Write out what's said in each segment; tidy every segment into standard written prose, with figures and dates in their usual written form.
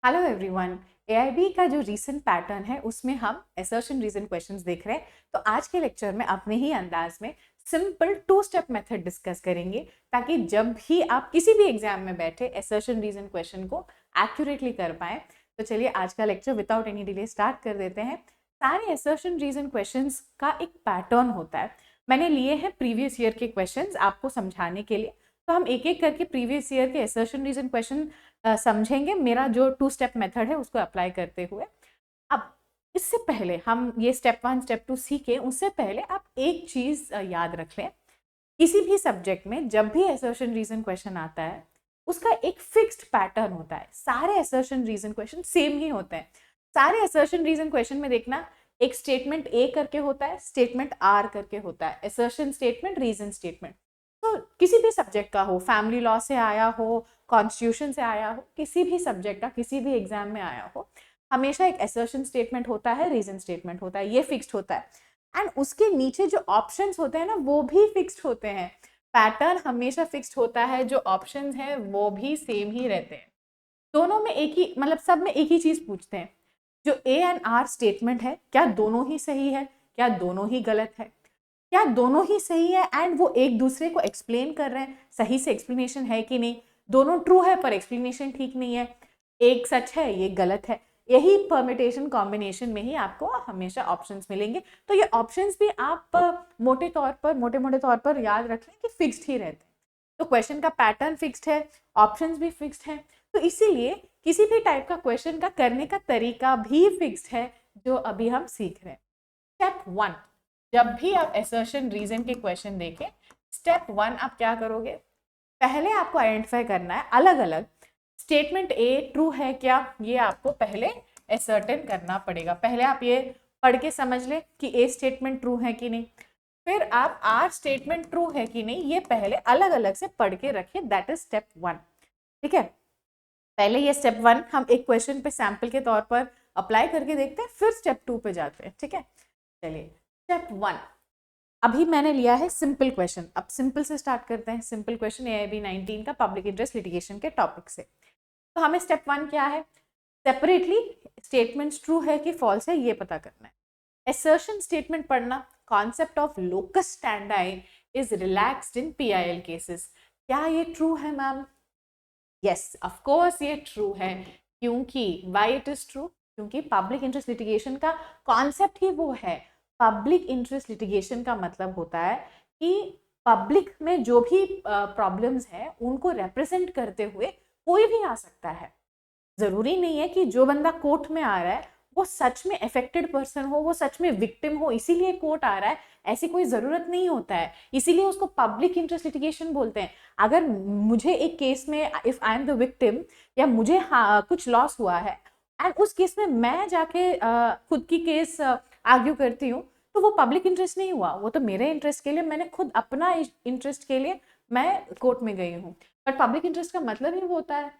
Hello everyone. AIB का जो recent pattern है उसमें हम असर्शन रीजन क्वेश्चंस देख रहे हैं। तो आज के लेक्चर में अपने ही अंदाज में सिंपल 2 स्टेप मेथड डिस्कस करेंगे ताकि जब भी आप किसी भी एग्जाम में बैठे असर्शन रीजन क्वेश्चन को एक्यूरेटली कर पाए। तो चलिए आज का lecture without any delay start कर देते हैं। सारे असर्शन रीजन क्वेश्चंस का एक पैटर्न होता है। मैंने लिए हैं प्रीवियस ईयर के क्वेश्चंस आपको समझाने के लिए। तो हम एक एक करके प्रीवियस ईयर के असर्शन रीजन क्वेश्चन समझेंगे मेरा जो 2 स्टेप मेथड है उसको अप्लाई करते हुए। अब इससे पहले हम ये स्टेप 1 स्टेप 2 सीखें उससे पहले आप एक चीज याद रख लें। किसी भी सब्जेक्ट में जब भी असर्शन रीजन क्वेश्चन आता है उसका एक फिक्स्ड पैटर्न होता है। सारे असर्शन रीजन क्वेश्चन सेम ही होते हैं। सारे असर्शन रीजन क्वेश्चन में देखना एक स्टेटमेंट ए करके होता है, स्टेटमेंट आर करके होता है, असर्शन स्टेटमेंट, रीजन स्टेटमेंट। तो किसी भी सब्जेक्ट का हो, फैमिली लॉ से आया हो, कॉन्स्टिट्यूशन से आया हो, किसी भी सब्जेक्ट का किसी भी एग्जाम में आया हो, हमेशा एक असर्शन स्टेटमेंट होता है, रीजन स्टेटमेंट होता है, ये फिक्स्ड होता है। एंड उसके नीचे जो ऑप्शंस होते हैं ना वो भी फिक्स्ड होते हैं। पैटर्न हमेशा फिक्स्ड होता है, जो ऑप्शंस हैं वो भी सेम ही रहते हैं। दोनों में एक ही मतलब सब में एक ही चीज पूछते हैं, जो ए एंड आर स्टेटमेंट है क्या दोनों ही सही है, क्या दोनों ही गलत है, क्या दोनों ही सही है एंड वो एक दूसरे को एक्सप्लेन कर रहे हैं, सही से एक्सप्लेनेशन है कि नहीं, दोनों ट्रू है पर एक्सप्लेनेशन ठीक नहीं है, एक सच है ये गलत है। यही परमिटेशन कॉम्बिनेशन में ही आपको हमेशा ऑप्शंस मिलेंगे। तो ये ऑप्शंस भी आप मोटे मोटे तौर पर याद रख लें कि फिक्स्ड ही रहते हैं। तो क्वेश्चन का पैटर्न फिक्स्ड है, ऑप्शंस भी फिक्स्ड है, तो इसीलिए किसी भी टाइप का क्वेश्चन का करने का तरीका भी फिक्स्ड है जो अभी हम सीख रहे हैं। स्टेप 1, जब भी आप असर्शन रीजन के क्वेश्चन देखें, स्टेप 1 आप क्या करोगे, पहले आपको आइडेंटिफाई करना है अलग अलग स्टेटमेंट ए ट्रू है क्या, ये आपको पहले असर्टेन करना पड़ेगा। पहले आप ये पढ़ के समझ ले कि ए स्टेटमेंट ट्रू है कि नहीं, फिर आप आर स्टेटमेंट ट्रू है कि नहीं ये पहले अलग अलग से पढ़ के रखिए। That is step 1। ठीक है, पहले ये स्टेप 1 हम एक क्वेश्चन पे सैंपल के तौर पर अप्लाई करके देखते हैं, फिर स्टेप 2 पे जाते हैं। ठीक है, चलिए स्टेप 1 अभी मैंने लिया है सिंपल क्वेश्चन। अब सिंपल से स्टार्ट करते हैं। सिंपल क्वेश्चन एआईबी 19 का पब्लिक इंटरेस्ट लिटिगेशन के टॉपिक से। तो हमें स्टेप 1 क्या है, सेपरेटली स्टेटमेंट्स ट्रू है कि फॉल्स है ये पता करना है। असर्शन स्टेटमेंट पढ़ना, concept of locus standi is relaxed in PIL cases. क्या ये ट्रू है मैम? यस ऑफ कोर्स ये ट्रू है। क्योंकि व्हाई इट इज ट्रू? क्योंकि पब्लिक इंटरेस्ट लिटिगेशन का कॉन्सेप्ट ही वो है। पब्लिक इंटरेस्ट लिटिगेशन का मतलब होता है कि पब्लिक में जो भी प्रॉब्लम्स हैं उनको रिप्रेजेंट करते हुए कोई भी आ सकता है। जरूरी नहीं है कि जो बंदा कोर्ट में आ रहा है वो सच में अफेक्टेड पर्सन हो, वो सच में विक्टिम हो इसीलिए कोर्ट आ रहा है, ऐसी कोई जरूरत नहीं होता है। इसीलिए उसको पब्लिक इंटरेस्ट लिटिगेशन बोलते हैं। अगर मुझे एक केस में if I am the victim या मुझे कुछ लॉस हुआ है एंड उस केस में मैं जाके खुद की केस आर्ग्यू करती हूँ, तो वो पब्लिक इंटरेस्ट नहीं हुआ, वो तो मेरे इंटरेस्ट के लिए, मैंने खुद अपना इंटरेस्ट के लिए मैं कोर्ट में गई हूँ। बट पब्लिक इंटरेस्ट का मतलब ही वो होता है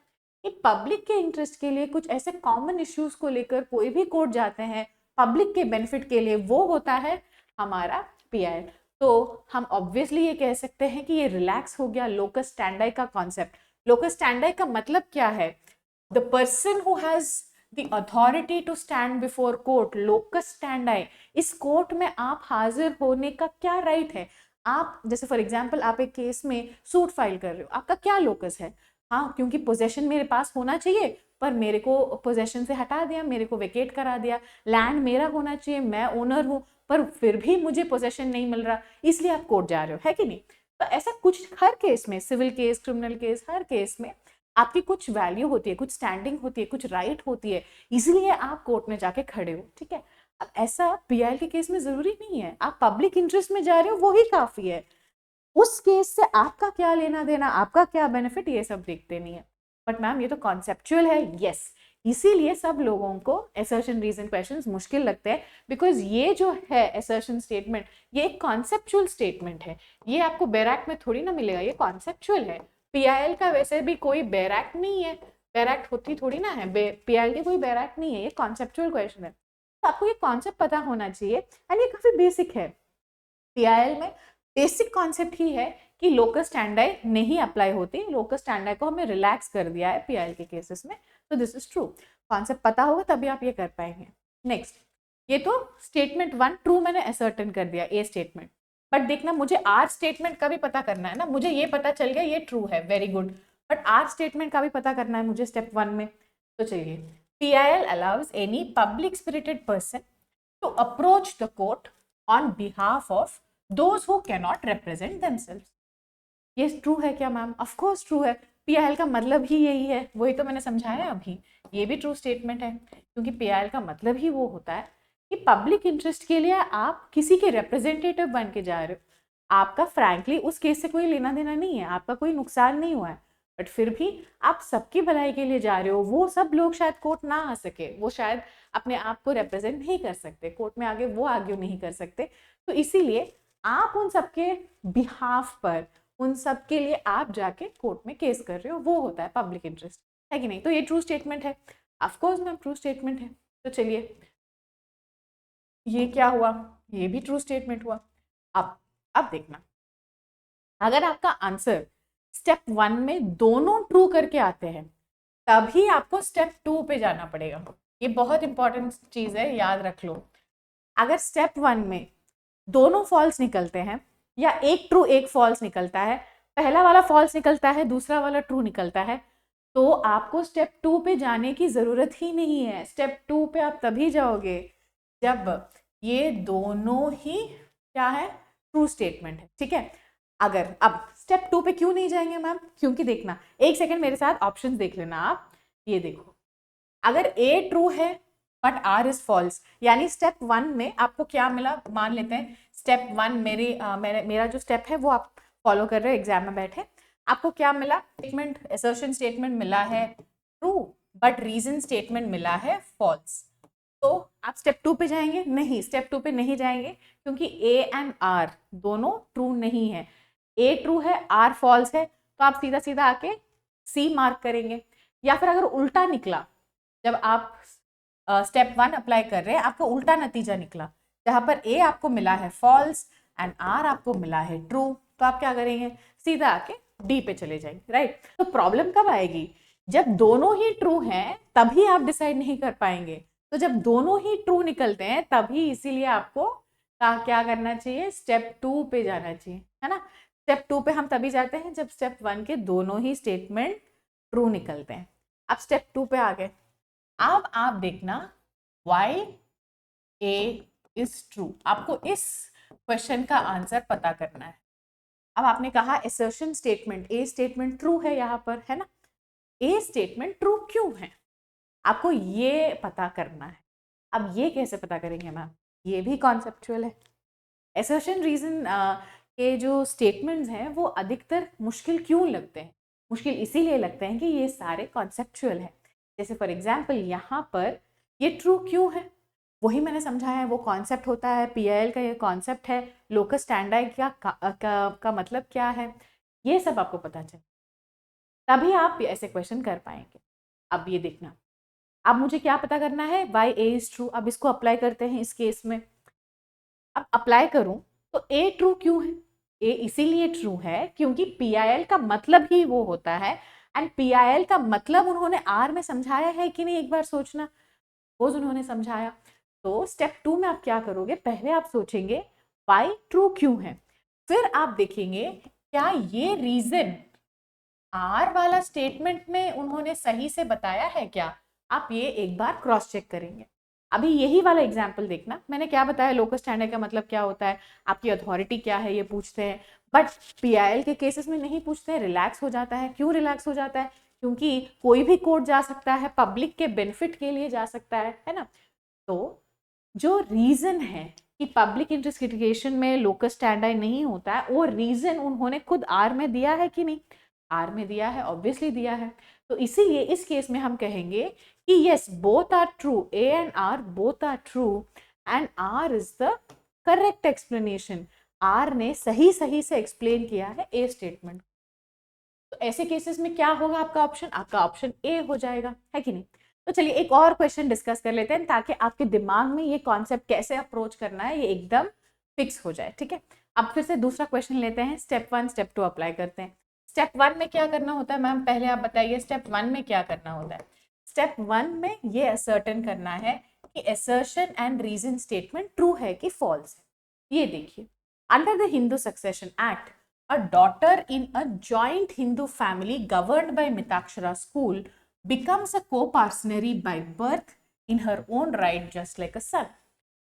कि पब्लिक के इंटरेस्ट के लिए कुछ ऐसे कॉमन इश्यूज को लेकर कोई भी कोर्ट जाते हैं पब्लिक के बेनिफिट के लिए, वो होता है हमारा पीआईएल। तो हम ऑब्वियसली ये कह सकते हैं कि ये रिलैक्स हो गया लोकस स्टैंडी का कॉन्सेप्ट। लोकस स्टैंडी का मतलब क्या है? The person who has the authority to stand before court, locus standi. इस कोर्ट में आप हाजिर होने का क्या राइट है? आप जैसे फॉर एग्जाम्पल आप एक केस में सूट फाइल कर रहे हो, आपका क्या लोकस है? हाँ, क्योंकि पोजेशन मेरे पास होना चाहिए पर मेरे को पोजेशन से हटा दिया, मेरे को वेकेट करा दिया। लैंड मेरा होना चाहिए, मैं ओनर हूँ, पर फिर भी मुझे पोजेशन नहीं मिल रहा, इसलिए आप कोर्ट जा रहे हो, है कि नहीं? तो ऐसा कुछ हर केस में, सिविल केस, क्रिमिनल केस, हर केस में आपकी कुछ वैल्यू होती है, कुछ स्टैंडिंग होती है, कुछ राइट होती है, इसलिए आप कोर्ट में जाके खड़े हो। ठीक है, अब ऐसा पीआईएल के केस में जरूरी नहीं है, आप पब्लिक इंटरेस्ट में जा रहे हो वो ही काफी है। उस केस से आपका क्या लेना देना, आपका क्या बेनिफिट, ये सब देखते नहीं है। बट मैम ये तो कॉन्सेप्चुअल है। यस, इसीलिए सब लोगों को असर्शन रीजन क्वेश्चंस मुश्किल लगते हैं, बिकॉज ये जो है असर्शन स्टेटमेंट ये एक कॉन्सेप्चुअल स्टेटमेंट है। ये आपको बैरैक में थोड़ी ना मिलेगा, ये कॉन्सेप्चुअल है। पीआईएल का वैसे भी कोई बैरैक नहीं है, बैरैक होती थोड़ी ना है, पीआईएल की कोई बैरैक नहीं है, ये कॉन्सेप्चुअल क्वेश्चन है। तो आपको ये कॉन्सेप्ट पता होना चाहिए एंड ये काफी बेसिक है। पीआईएल में बेसिक कॉन्सेप्ट ही है कि लोकस स्टैंडी नहीं अप्लाई होती, लोकस स्टैंडी को हमें रिलैक्स कर दिया है पीआईएल के केसेस में। तो दिस इज ट्रू। कॉन्सेप्ट पता होगा तभी आप ये कर पाएंगे। नेक्स्ट, ये तो स्टेटमेंट 1 ट्रू मैंने असर्टेन कर दिया, ए स्टेटमेंट। बट देखना मुझे आर स्टेटमेंट का भी पता करना है ना। मुझे ये पता चल गया ये ट्रू है, very good, but R statement का भी पता करना है मुझे स्टेप 1 में। तो चलिए, PIL allows any public spirited person to approach the court on behalf of those who cannot represent themselves। ये ट्रू है क्या मैम? ऑफ कोर्स ट्रू है। PIL का मतलब ही यही है, वही तो मैंने समझाया अभी। ये भी ट्रू स्टेटमेंट है, क्योंकि PIL का मतलब ही वो होता है कि पब्लिक इंटरेस्ट के लिए आप किसी के रिप्रेजेंटेटिव बन के जा रहे हो। आपका फ्रैंकली उस केस से कोई लेना देना नहीं है, आपका कोई नुकसान नहीं हुआ है, बट फिर भी आप सबकी भलाई के लिए जा रहे हो। वो सब लोग शायद कोर्ट ना आ सके, वो शायद अपने आप को रिप्रेजेंट नहीं कर सकते, कोर्ट में आगे वो आर्ग्यू नहीं कर सकते, तो इसीलिए आप उन सबके बिहाफ पर, उन सब के लिए आप जाके कोर्ट में केस कर रहे हो, वो होता है पब्लिक इंटरेस्ट, है कि नहीं? तो ये ट्रू स्टेटमेंट है, of course ma'am true statement है। तो चलिए, ये क्या हुआ? ये भी ट्रू स्टेटमेंट हुआ। अब देखना, अगर आपका आंसर स्टेप 1 में दोनों ट्रू करके आते हैं, तभी आपको स्टेप 2 पे जाना पड़ेगा। ये बहुत इंपॉर्टेंट चीज है, याद रख लो। अगर स्टेप 1 में दोनों फॉल्स निकलते हैं, या एक ट्रू एक फॉल्स निकलता है, पहला वाला फॉल्स निकलता है, दूसरा वाला ट्रू निकलता है, तो आपको स्टेप 2 पे जाने की जरूरत ही नहीं है। स्टेप 2 पे आप तभी जाओगे जब ये दोनों ही क्या है, ट्रू स्टेटमेंट है, ठीक है। अगर अब स्टेप 2 पे क्यों नहीं जाएंगे मैम? क्योंकि देखना, एक सेकेंड मेरे साथ ऑप्शंस देख लेना आप। ये देखो, अगर ए ट्रू है बट आर इज फॉल्स, यानी स्टेप 1 में आपको क्या मिला? मान लेते हैं स्टेप 1 मेरा जो स्टेप है वो आप फॉलो कर रहे हो, एग्जाम में बैठे, आपको क्या मिला? स्टेटमेंट, असर्शन स्टेटमेंट मिला है ट्रू, बट रीजन स्टेटमेंट मिला है फॉल्स। तो आप स्टेप 2 पे जाएंगे? नहीं, स्टेप 2 पे नहीं जाएंगे, क्योंकि ए एंड आर दोनों ट्रू नहीं है। ए ट्रू है, आर फॉल्स है, तो आप सीधा सीधा आके सी मार्क करेंगे। या फिर अगर उल्टा निकला, जब आप स्टेप 1 अप्लाई कर रहे हैं, आपका उल्टा नतीजा निकला, जहां पर ए आपको मिला है फॉल्स एंड आर आपको मिला है ट्रू, तो आप क्या करेंगे? सीधा आके डी पे चले जाएंगे, राइट। तो प्रॉब्लम कब आएगी? जब दोनों ही ट्रू हैं, तभी आप डिसाइड नहीं कर पाएंगे। तो जब दोनों ही ट्रू निकलते हैं तभी, इसीलिए आपको क्या करना चाहिए? स्टेप 2 पे जाना चाहिए, है ना। स्टेप 2 पे हम तभी जाते हैं जब स्टेप 1 के दोनों ही स्टेटमेंट ट्रू निकलते हैं। अब स्टेप 2 पे आ गए। अब आप देखना, वाई ए इज ट्रू, आपको इस क्वेश्चन का आंसर पता करना है। अब आपने कहा असर्शन स्टेटमेंट, ए स्टेटमेंट ट्रू है यहाँ पर, है ना। ए स्टेटमेंट ट्रू क्यों है, आपको ये पता करना है। अब ये कैसे पता करेंगे मैम? ये भी कॉन्सेप्चुअल है। असर्शन रीजन के जो स्टेटमेंट्स हैं वो अधिकतर मुश्किल क्यों लगते हैं? मुश्किल इसीलिए लगते हैं कि ये सारे कॉन्सेप्चुअल हैं। जैसे फॉर एग्जाम्पल यहाँ पर ये ट्रू क्यों है, वही मैंने समझाया है, वो कॉन्सेप्ट होता है, PIL का ये कॉन्सेप्ट है, लोकस स्टैंडर्ड का मतलब क्या है, ये सब आपको पता चले, तभी आप ऐसे क्वेश्चन कर पाएंगे। अब ये देखना, अब मुझे क्या पता करना है? Why A is true. अब इसको अप्लाई करते हैं इस केस में। अब अप्लाई करूं तो ए ट्रू क्यों है? ए इसीलिए ट्रू है क्योंकि PIL का मतलब ही वो होता है, एंड PIL का मतलब उन्होंने आर में समझाया है कि नहीं, एक बार सोचना, रोज उन्होंने समझाया। तो स्टेप 2 में आप क्या करोगे? पहले आप सोचेंगे वाई ट्रू क्यों है, फिर आप देखेंगे क्या ये रीजन आर वाला स्टेटमेंट में उन्होंने सही से बताया है क्या। आप ये एक बार क्रॉस चेक करेंगे। अभी यही वाला एग्जाम्पल देखना, मैंने क्या बताया, लोकस स्टैंडर्ड का मतलब क्या होता है, आपकी अथॉरिटी क्या है, ये पूछते हैं। बट PIL के केसेस में नहीं पूछते हैं, रिलैक्स हो जाता है। क्यों रिलैक्स हो जाता है? क्योंकि कोई भी कोर्ट जा सकता है, पब्लिक के बेनिफिट के लिए जा सकता है ना। तो जो रीजन है कि पब्लिक इंटरेस्ट लिटिगेशन में लोकस स्टैंडर्ड नहीं होता है, वो रीजन उन्होंने खुद आर में दिया है कि नहीं? आर में दिया है, ऑब्वियसली दिया है। तो इसीलिए इस केस में हम कहेंगे कि yes, both are true, A and R both are true, and R is the correct explanation. R ने सही से एक्सप्लेन किया है ए स्टेटमेंट। तो ऐसे केसेस में क्या होगा आपका ऑप्शन? आपका ऑप्शन ए हो जाएगा, है कि नहीं। तो चलिए एक और क्वेश्चन डिस्कस कर लेते हैं, ताकि आपके दिमाग में ये कॉन्सेप्ट कैसे अप्रोच करना है ये एकदम फिक्स हो जाए, ठीक है। अब फिर से दूसरा क्वेश्चन लेते हैं, स्टेप 1 स्टेप 2 अप्लाई करते हैं। स्टेप 1 में क्या करना होता है मैम? पहले आप बताइए, स्टेप 1 में क्या करना होता है? स्टेप 1 में ये असर्टन करना है कि assertion and reason statement true है कि फॉल्स है। ये देखिए, under the Hindu succession act, a daughter in a joint Hindu family governed by Mitakshara school becomes a co-parsonary by birth in her own right just like a son।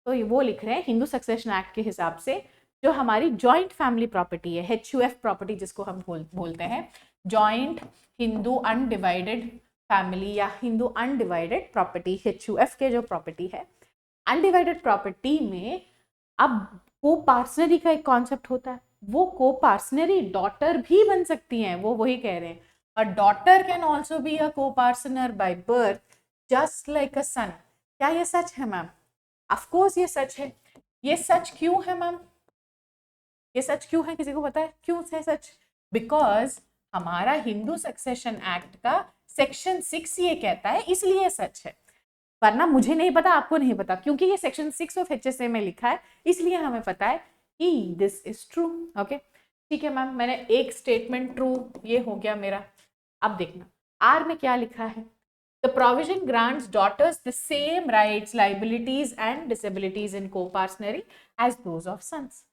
तो ये वो लिख रहे हैं हिंदू सक्सेशन एक्ट के हिसाब से जो हमारी जॉइंट फैमिली प्रॉपर्टी है, HUF प्रॉपर्टी जिसको हम बोलते हैं, जॉइंट हिंदू अनडिवाइडेड फैमिली या हिंदू अनडिवाइडेड प्रॉपर्टी, HUF के जो प्रॉपर्टी है, अनडिवाइडेड प्रॉपर्टी में अब को पार्सनरी का एक कॉन्सेप्ट होता है, वो को पार्सनरी डॉटर भी बन सकती हैं, वो वही कह रहे हैं, a daughter can also be a coparcener by birth just like a son. क्या ये सच है मैम? ऑफ कोर्स ये सच है। ये सच क्यों है मैम? ये सच क्यों है, किसी को पता है क्यों है सच? बिकॉज हमारा हिंदू सक्सेशन एक्ट का सेक्शन 6 ये कहता है, इसलिए सच है, वरना मुझे नहीं पता, आपको नहीं पता, क्योंकि ये सेक्शन 6 ऑफ HSA में लिखा है, इसलिए हमें पता है कि दिस इज ट्रू। ओके, ठीक है मैम, मैंने एक स्टेटमेंट ट्रू, ये हो गया मेरा। अब देखना आर में क्या लिखा है, the provision grants daughters the same rights, liabilities and disabilities in coparcenary as those of sons.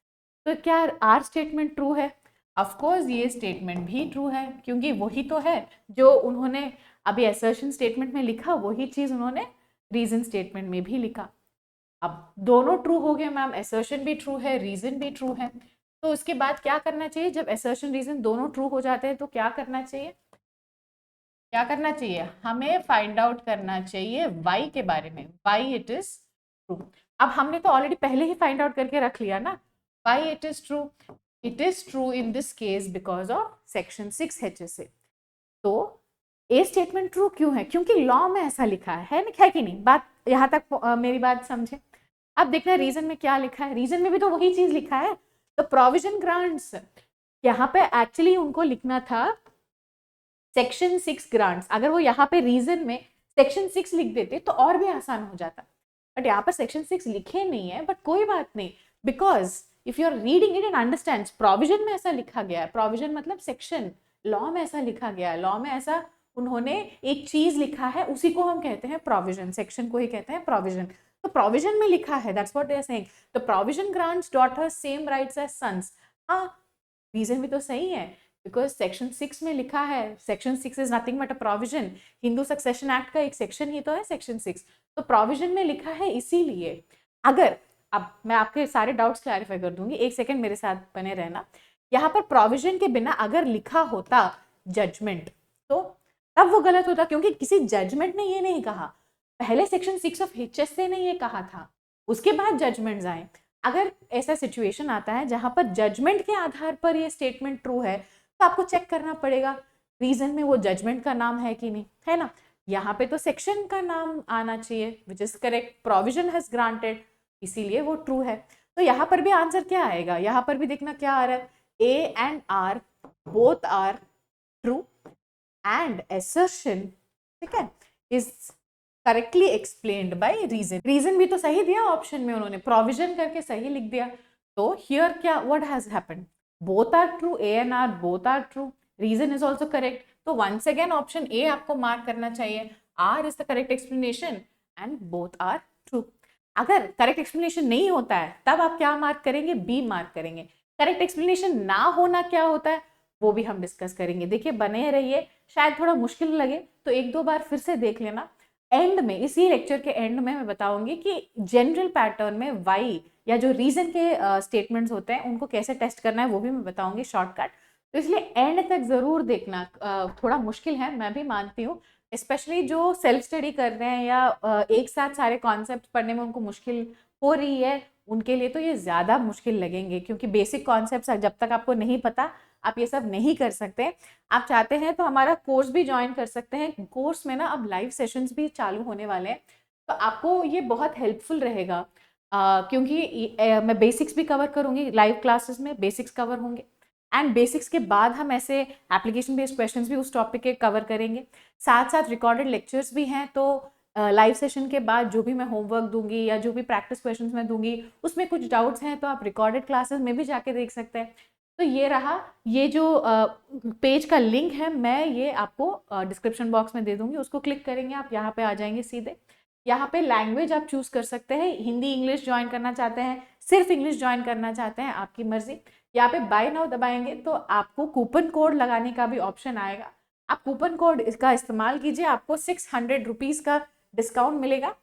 तो क्या आर स्टेटमेंट ट्रू है? ऑफ कोर्स ये स्टेटमेंट भी ट्रू है, क्योंकि वही तो है जो उन्होंने अभी असर्शन स्टेटमेंट में लिखा, वही चीज उन्होंने रीजन स्टेटमेंट में भी लिखा। अब दोनों ट्रू हो गए मैम, असर्शन भी ट्रू है, रीजन भी ट्रू है। तो उसके बाद क्या करना चाहिए? जब असर्शन रीजन दोनों ट्रू हो जाते हैं तो क्या करना चाहिए? क्या करना चाहिए? हमें फाइंड आउट करना चाहिए वाई के बारे में, वाई इट इज ट्रू। अब हमने तो ऑलरेडी पहले ही फाइंड आउट करके रख लिया ना, why it is true. It is true in this case because of section 6 HSA। तो ए स्टेटमेंट ट्रू क्यों है? क्योंकि लॉ में ऐसा लिखा है कि नहीं? बात यहाँ तक मेरी बात समझे। अब देखना रीजन में क्या लिखा है, रीजन में भी तो वही चीज लिखा है, तो प्रोविजन ग्रांट्स, यहाँ पे एक्चुअली उनको लिखना था सेक्शन 6 ग्रांट्स, अगर वो यहाँ पे रीजन में सेक्शन 6 लिख देते तो और भी आसान हो जाता, बट यहाँ पर सेक्शन 6 लिखे नहीं है, बट कोई बात नहीं, because if you are reading it and understand, provision में ऐसा लिखा गया है, प्रोविजन मतलब सेक्शन, लॉ में ऐसा लिखा गया है, लॉ में ऐसा उन्होंने एक चीज लिखा है, उसी को हम कहते हैं प्रोविजन, सेक्शन को ही कहते हैं प्रोविजन। तो प्रोविजन में लिखा है, that's what they are saying, the provision grants daughters same rights as sons. हाँ, रीजन भी तो सही है, बिकॉज सेक्शन 6 में लिखा है, section 6 is nothing but a provision, Hindu succession act का एक सेक्शन ही तो है सेक्शन 6, तो प्रोविजन में लिखा है इसीलिए। अगर अब मैं आपके सारे डाउट्स क्लैरिफाई कर दूंगी, एक सेकेंड मेरे साथ बने रहना। यहाँ पर प्रोविजन के बिना अगर लिखा होता जजमेंट तो तब वो गलत होता, क्योंकि किसी जजमेंट ने ये नहीं कहा, पहले सेक्शन 6 ऑफ HSA ने ये कहा था, उसके बाद जजमेंट्स आए। अगर ऐसा सिचुएशन आता है जहां पर जजमेंट के आधार पर ये स्टेटमेंट ट्रू है, तो आपको चेक करना पड़ेगा रीजन में वो जजमेंट का नाम है कि नहीं, है ना? यहाँ पे तो सेक्शन का नाम आना चाहिए, which is correct, provision has granted, इसीलिए वो ट्रू है। तो यहाँ पर भी आंसर क्या आएगा? यहाँ पर भी देखना क्या आ रहा है, A and R both are true and assertion, ठीक है, is correctly explained by reason। Reason भी तो सही दिया ऑप्शन में उन्होंने, प्रोविजन करके सही लिख दिया। तो हियर क्या what has happened, both are true, A and R both are true, reason is also correct. तो वंस अगेन ऑप्शन A आपको मार्क करना चाहिए, R is the correct explanation and both are true. अगर correct explanation नहीं होता है तब आप क्या मार्क करेंगे? B मार्क करेंगे। करेक्ट एक्सप्लेनेशन ना होना क्या होता है वो भी हम डिस्कस करेंगे। देखिए बने रहिए, शायद थोड़ा मुश्किल लगे तो एक दो बार फिर से देख लेना। एंड में, इसी लेक्चर के एंड में मैं बताऊंगी कि जनरल पैटर्न में वाई या जो रीजन के स्टेटमेंट्स होते हैं उनको कैसे टेस्ट करना है वो भी मैं बताऊंगी शॉर्टकट। तो इसलिए एंड तक जरूर देखना। थोड़ा मुश्किल है, मैं भी मानती हूँ, स्पेशली जो सेल्फ स्टडी कर रहे हैं या एक साथ सारे कॉन्सेप्ट पढ़ने में उनको मुश्किल हो रही है, उनके लिए तो ये ज़्यादा मुश्किल लगेंगे, क्योंकि बेसिक कॉन्सेप्ट्स जब तक आपको नहीं पता आप ये सब नहीं कर सकते। आप चाहते हैं तो हमारा कोर्स भी ज्वाइन कर सकते हैं। कोर्स में ना अब लाइव सेशंस भी चालू होने वाले हैं, तो आपको ये बहुत हेल्पफुल रहेगा, क्योंकि मैं बेसिक्स भी कवर करूँगी लाइव क्लासेस में, बेसिक्स कवर होंगे एंड बेसिक्स के बाद हम ऐसे एप्लीकेशन बेस्ड क्वेश्चंस भी उस टॉपिक के कवर करेंगे। साथ साथ रिकॉर्डेड लेक्चर्स भी हैं, तो लाइव सेशन के बाद जो भी मैं होमवर्क दूंगी या जो भी प्रैक्टिस क्वेश्चंस मैं दूंगी उसमें कुछ डाउट्स हैं तो आप रिकॉर्डेड क्लासेस में भी जाके देख सकते हैं। तो ये रहा, ये जो पेज का लिंक है मैं ये आपको डिस्क्रिप्शन बॉक्स में दे दूंगी, उसको क्लिक करेंगे आप, यहाँ पे आ जाएंगे सीधे। यहाँ पे लैंग्वेज आप चूज कर सकते हैं, हिंदी इंग्लिश ज्वाइन करना चाहते हैं, सिर्फ इंग्लिश ज्वाइन करना चाहते हैं, आपकी मर्जी। यहाँ पे बाय नाउ दबाएंगे तो आपको कूपन कोड लगाने का भी ऑप्शन आएगा। आप कूपन कोड इसका इस्तेमाल कीजिए, आपको 600 रुपीज का डिस्काउंट मिलेगा।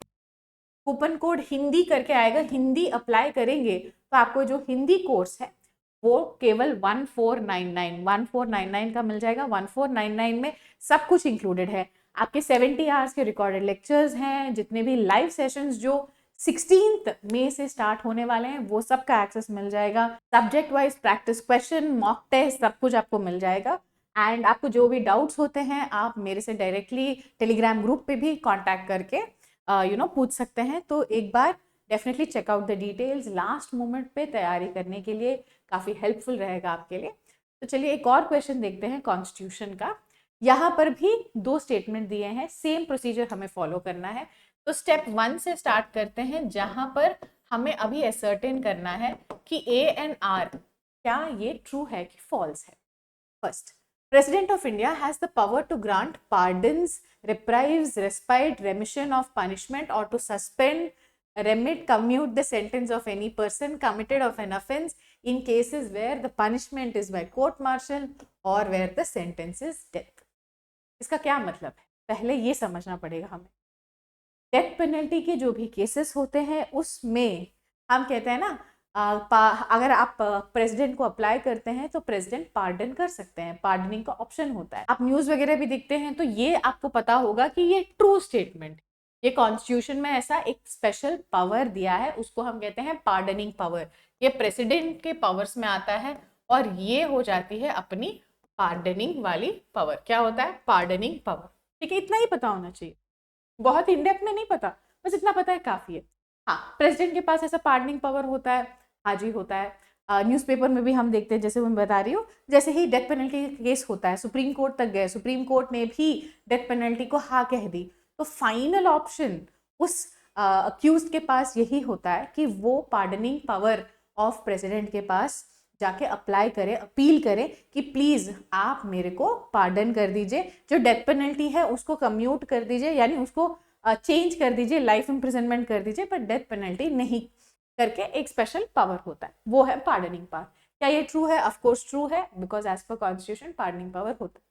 कूपन कोड हिंदी करके आएगा, हिंदी अप्लाई करेंगे तो आपको जो हिंदी कोर्स है वो केवल 1499 का मिल जाएगा। 1499 में सब कुछ इंक्लूडेड है, आपके 70 आवर्स के रिकॉर्डेड लेक्चर्स हैं, जितने भी लाइव सेशंस जो 16 मई से स्टार्ट होने वाले हैं वो सब का एक्सेस मिल जाएगा। Subject wise practice question, mock test, सब कुछ आपको मिल जाएगा। एंड आपको जो भी डाउट्स होते हैं आप मेरे से डायरेक्टली टेलीग्राम ग्रुप पे भी कांटेक्ट करके पूछ सकते हैं। तो एक बार definitely check out the details, last moment पे तैयारी करने के लिए काफ़ी हेल्पफुल रहेगा आपके लिए। तो चलिए एक और क्वेश्चन देखते हैं कॉन्स्टिट्यूशन का। यहाँ पर भी 2 स्टेटमेंट दिए हैं, सेम प्रोसीजर हमें फॉलो करना है। तो स्टेप 1 से स्टार्ट करते हैं, जहां पर हमें अभी एसर्टेन करना है कि ए एंड आर क्या ये ट्रू है कि फॉल्स है। First, President of India has the power to grant pardons, reprieves, respite, remission of punishment, or to suspend, remit, commute the sentence of any person committed of an offence in cases where the punishment is by court martial or where the sentence is death. इसका क्या मतलब है, पहले ये समझना पड़ेगा हमें। Death penalty के जो भी केसेस होते हैं उसमें हम कहते हैं ना, अगर आप प्रेसिडेंट को अप्लाई करते हैं तो प्रेसिडेंट पार्डन कर सकते हैं, पार्डनिंग का ऑप्शन होता है। आप न्यूज़ वगैरह भी देखते हैं तो ये आपको पता होगा कि ये ट्रू स्टेटमेंट, ये कॉन्स्टिट्यूशन में ऐसा एक स्पेशल पावर दिया है, उसको हम कहते हैं पार्डनिंग पावर। ये प्रेसिडेंट के पावर्स में आता है और ये हो जाती है अपनी पार्डनिंग वाली पावर। क्या होता है? Pardoning power. ठीक है, इतना ही पता होना चाहिए, बहुत इन डेप्थ में नहीं पता, बस इतना पता है काफी है। हाँ, प्रेसिडेंट के पास ऐसा पार्डनिंग पावर होता है, हाँ जी होता है। न्यूज़पेपर में भी हम देखते हैं, जैसे मैं बता रही हूँ, जैसे ही डेथ पेनल्टी केस होता है, सुप्रीम कोर्ट तक गए, सुप्रीम कोर्ट ने भी डेथ पेनल्टी को हाँ कह दी, तो फाइनल ऑप्शन उस अक्यूज्ड के पास यही होता है कि वो पार्डनिंग पावर ऑफ प्रेसिडेंट के पास जाके अप्लाई करे, अपील करे कि प्लीज आप मेरे को पार्डन कर दीजिए, जो डेथ पेनल्टी है उसको कम्यूट कर दीजिए, यानी उसको चेंज कर दीजिए, लाइफ इम्प्रिजनमेंट कर दीजिए, पर डेथ पेनल्टी नहीं करके एक स्पेशल पावर होता है, वो है पार्डनिंग पावर। क्या ये ट्रू है? ऑफ कोर्स ट्रू है, because as per constitution pardoning power होता है।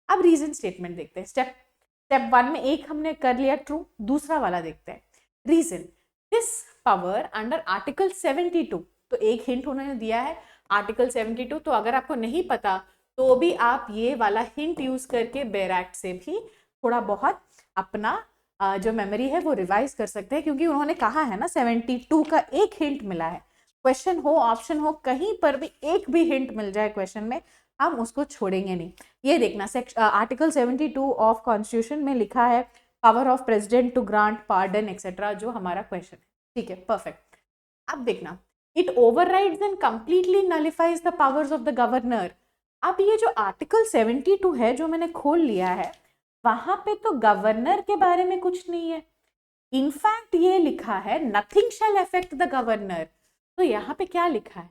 अब रीजन स्टेटमेंट देखते हैं। स्टेप 1 में एक हमने कर लिया ट्रू, दूसरा वाला देखते हैं reason. This power under article 72, तो एक हिंट उन्होंने दिया है आर्टिकल 72, तो अगर आपको नहीं पता तो भी आप ये वाला हिंट यूज करके बेयर एक्ट से भी थोड़ा बहुत अपना जो मेमोरी है वो रिवाइज कर सकते हैं, क्योंकि उन्होंने कहा है ना 72 का एक हिंट मिला है। क्वेश्चन हो, ऑप्शन हो, कहीं पर भी एक भी हिंट मिल जाए क्वेश्चन में, हम उसको छोड़ेंगे नहीं। ये देखना, आर्टिकल 72 ऑफ कॉन्स्टिट्यूशन में लिखा है power of president to grant pardon etcetera, जो हमारा क्वेश्चन है। ठीक है, परफेक्ट। अब देखना, it overrides and completely nullifies the powers of the governor. अब ये जो आर्टिकल 72 है जो मैंने खोल लिया है, वहां पे तो गवर्नर के बारे में कुछ नहीं है। इनफैक्ट ये लिखा है nothing shall affect the governor. तो यहाँ पे क्या लिखा है?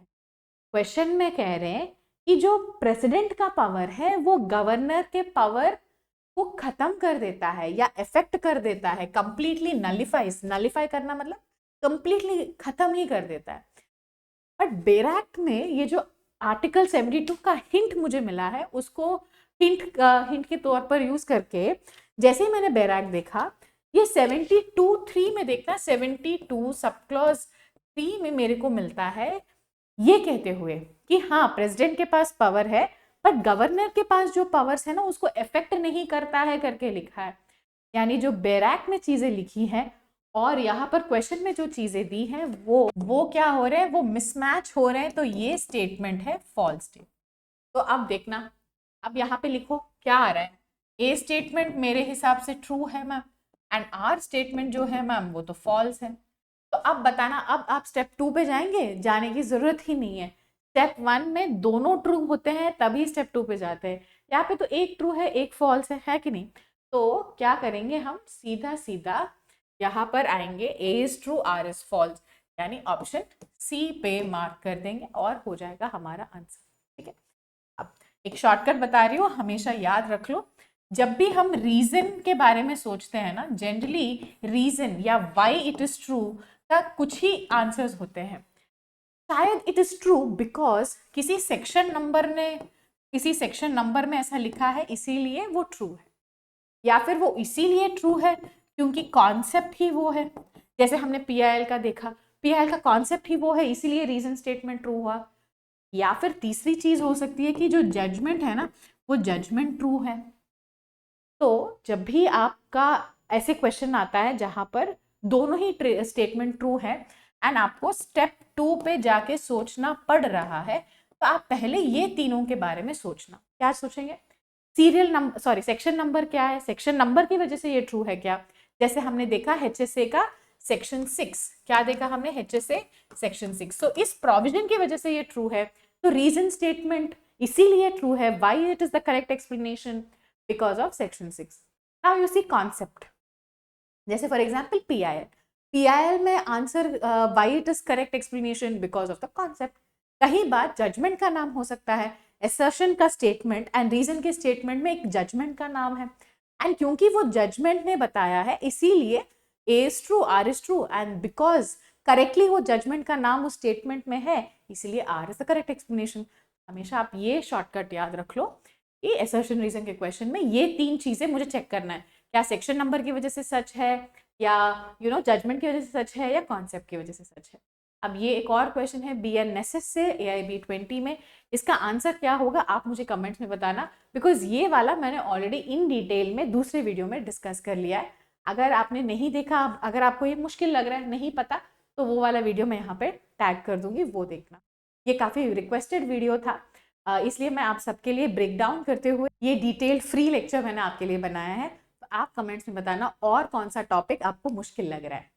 क्वेश्चन में कह रहे हैं कि जो प्रेसिडेंट का पावर है वो गवर्नर के पावर को खत्म कर देता है या इफेक्ट कर देता है, कंप्लीटली नलिफाइज। नलिफाई करना मतलब कंप्लीटली खत्म ही कर देता है। बट बेयर एक्ट में ये जो आर्टिकल 72 का हिंट मुझे मिला है, उसको हिंट के तौर पर यूज करके जैसे ही मैंने बेयर एक्ट देखा, ये 72(3) में देखना, 72 सब क्लॉज 3 में मेरे को मिलता है ये कहते हुए कि हाँ प्रेसिडेंट के पास पावर है, बट गवर्नर के पास जो पावर्स है ना उसको इफेक्ट नहीं करता है करके लिखा है। यानी जो बेयर एक्ट में चीजें लिखी हैं और यहाँ पर क्वेश्चन में जो चीजें दी हैं वो क्या हो रहे हैं, वो मिसमैच हो रहे हैं। तो ये स्टेटमेंट है फॉल्स स्टेटमेंट। तो अब देखना, अब यहाँ पे लिखो क्या आ रहा है। ए स्टेटमेंट मेरे हिसाब से ट्रू है मैम, एंड आर स्टेटमेंट जो है मैम वो तो फॉल्स है। तो अब बताना, अब आप स्टेप 2 पे जाएंगे? जाने की जरूरत ही नहीं है। स्टेप 1 में दोनों ट्रू होते हैं तभी स्टेप 2 पे जाते हैं। यहाँ पे तो एक ट्रू है एक फॉल्स है कि नहीं? तो क्या करेंगे हम, सीधा सीधा यहाँ पर आएंगे, A is true are is false, यानी ऑप्शन सी पे मार्क कर देंगे और हो जाएगा हमारा आंसर। ठीक है। अब एक शॉर्टकट बता रही हूँ, हमेशा याद रख लो, जब भी हम रीजन के बारे में सोचते हैं ना, जनरली रीजन या वाई इट इज ट्रू का कुछ ही आंसर्स होते हैं। शायद इट इज ट्रू बिकॉज किसी सेक्शन नंबर में ऐसा लिखा है इसीलिए वो ट्रू है, या फिर वो इसीलिए ट्रू है क्योंकि कॉन्सेप्ट ही वो है। जैसे हमने पीआईएल का देखा, पीआईएल का कॉन्सेप्ट ही वो है इसीलिए रीजन स्टेटमेंट ट्रू हुआ। या फिर तीसरी चीज हो सकती है कि जो जजमेंट है ना, वो जजमेंट ट्रू है। तो जब भी आपका ऐसे क्वेश्चन आता है जहां पर दोनों ही स्टेटमेंट ट्रू है एंड आपको स्टेप 2 पे जाके सोचना पड़ रहा है, तो आप पहले ये तीनों के बारे में सोचना। क्या सोचेंगे? Serial number, sorry, section number क्या है, सेक्शन नंबर की वजह से ये ट्रू है क्या? जैसे हमने देखा एचएसए का सेक्शन 6, क्या देखा हमने? एचएसए सेक्शन 6। तो इस प्रोविजन की वजह से ये ट्रू है, तो रीजन स्टेटमेंट इसीलिए ट्रू है। Why it is the correct explanation? Because of section 6। Now you see concept, जैसे फॉर एग्जाम्पल पीआईएल में answer why it is correct explanation because of the concept. कहीं बात जजमेंट का नाम हो सकता है, असर्शन का स्टेटमेंट एंड रीजन के स्टेटमेंट में एक जजमेंट का नाम है, एंड क्योंकि वो जजमेंट ने बताया है इसीलिए A is true, are is true, and because correctly वो जजमेंट का नाम उस स्टेटमेंट में है इसीलिए R is the correct explanation. हमेशा आप ये शॉर्टकट याद रख लो कि असर्शन रीजन के क्वेश्चन में ये तीन चीजें मुझे चेक करना है, क्या सेक्शन नंबर की वजह से सच है, या जजमेंट की वजह से सच है, या कॉन्सेप्ट की वजह से सच है। अब ये एक और क्वेश्चन है BNSS से AIB 20 में, इसका आंसर क्या होगा आप मुझे कमेंट्स में बताना, बिकॉज ये वाला मैंने ऑलरेडी इन डिटेल में दूसरे वीडियो में डिस्कस कर लिया है। अगर आपने नहीं देखा, अगर आपको ये मुश्किल लग रहा है, नहीं पता, तो वो वाला वीडियो मैं यहाँ पे टैग कर दूंगी, वो देखना। ये काफ़ी रिक्वेस्टेड वीडियो था, इसलिए मैं आप सबके लिए ब्रेक डाउन करते हुए ये डिटेल फ्री लेक्चर मैंने आपके लिए बनाया है। तो आप कमेंट्स में बताना और कौन सा टॉपिक आपको मुश्किल लग रहा है।